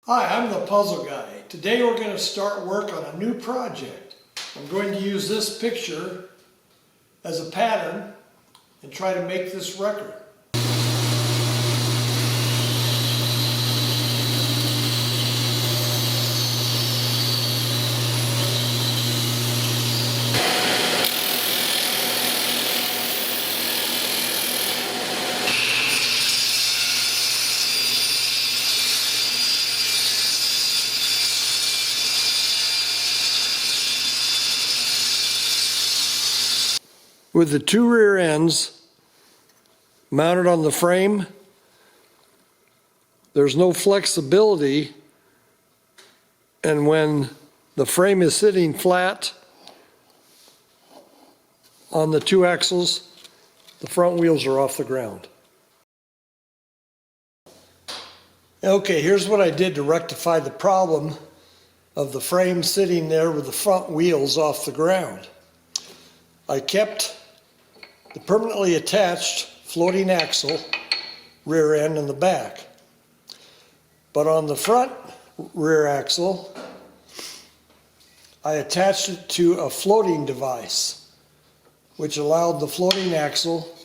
Hi, I'm the Puzzle Guy. Today we're going to start work on a new project. I'm going to use this picture as a pattern and try to make this record. With the two rear ends mounted on the frame, there's no flexibility, and when the frame is sitting flat on the two axles, the front wheels are off the ground. Okay, here's what I did to rectify the problem of the frame sitting there with the front wheels off the ground. I kept the permanently attached floating axle rear end in the back. But on the front rear axle, I attached it to a floating device, which allowed the floating axle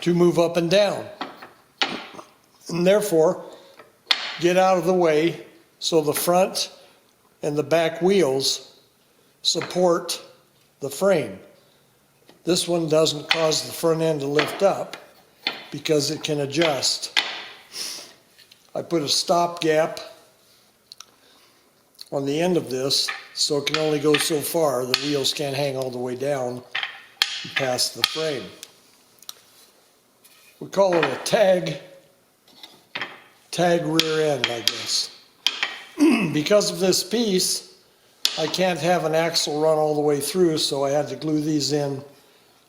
to move up and down, and therefore get out of the way so the front and the back wheels support the frame. This one doesn't cause the front end to lift up because it can adjust. I put a stop gap on the end of this so it can only go so far. The wheels can't hang all the way down and past the frame. We call it a tag rear end, I guess. Because of this piece, I can't have an axle run all the way through, so I had to glue these in,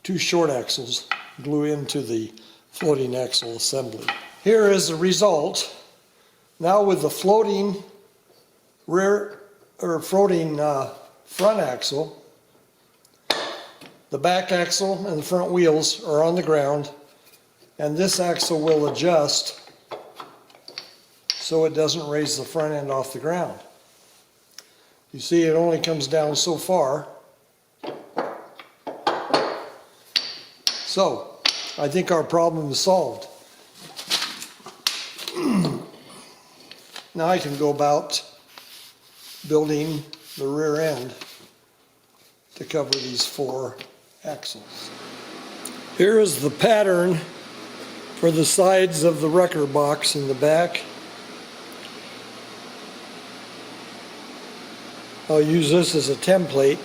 two short axles, glue into the floating axle assembly. Here is the result. Now with the floating front axle, the back axle and the front wheels are on the ground, and this axle will adjust so it doesn't raise the front end off the ground. You see, it only comes down so far. So, I think our problem is solved. Now I can go about building the rear end to cover these four axles. Here is the pattern for the sides of the wrecker box in the back. I'll use this as a template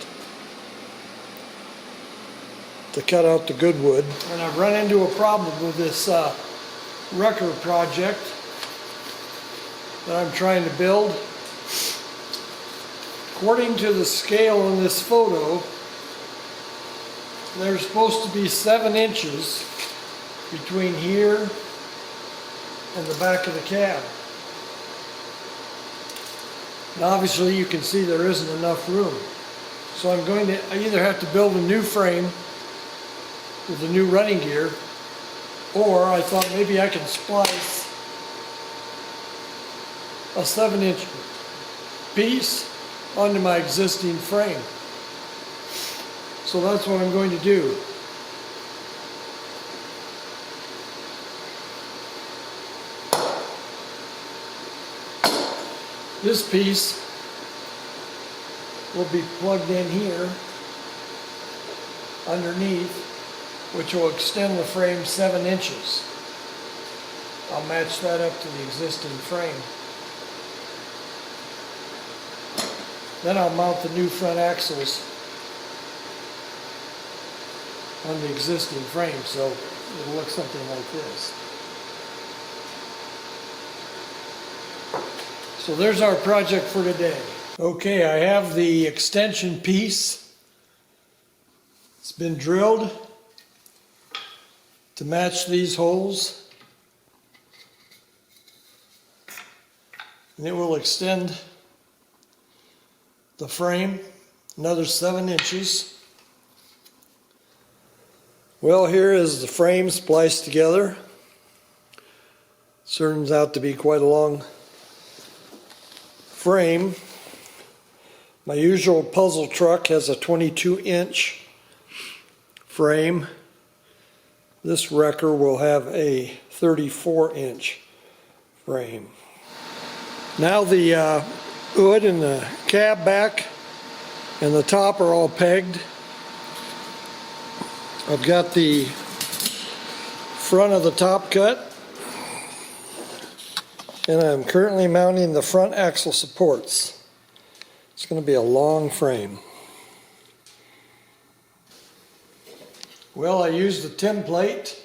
to cut out the good wood. And I've run into a problem with this wrecker project that I'm trying to build. According to the scale in this photo, there's supposed to be 7 inches between here and the back of the cab. And obviously you can see there isn't enough room. So I'm going to either have to build a new frame with the new running gear, or I thought maybe I can splice a 7-inch piece onto my existing frame. So that's what I'm going to do. This piece will be plugged in here underneath, which will extend the frame 7 inches. I'll match that up to the existing frame. Then I'll mount the new front axles on the existing frame, so it'll look something like this. So there's our project for today. Okay, I have the extension piece. It's been drilled to match these holes. And it will extend the frame another 7 inches. Well, here is the frame spliced together. Turns out to be quite a long frame. My usual puzzle truck has a 22-inch frame. This wrecker will have a 34-inch frame. Now the hood and the cab back and the top are all pegged. I've got the front of the top cut, and I'm currently mounting the front axle supports. It's going to be a long frame. Well, I used the template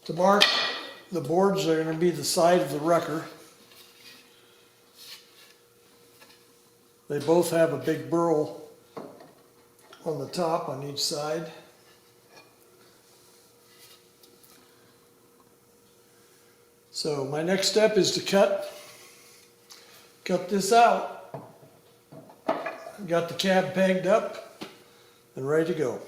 to mark the boards that are going to be the side of the wrecker. They both have a big burl on the top on each side. So my next step is to cut this out. Got the cab pegged up and ready to go.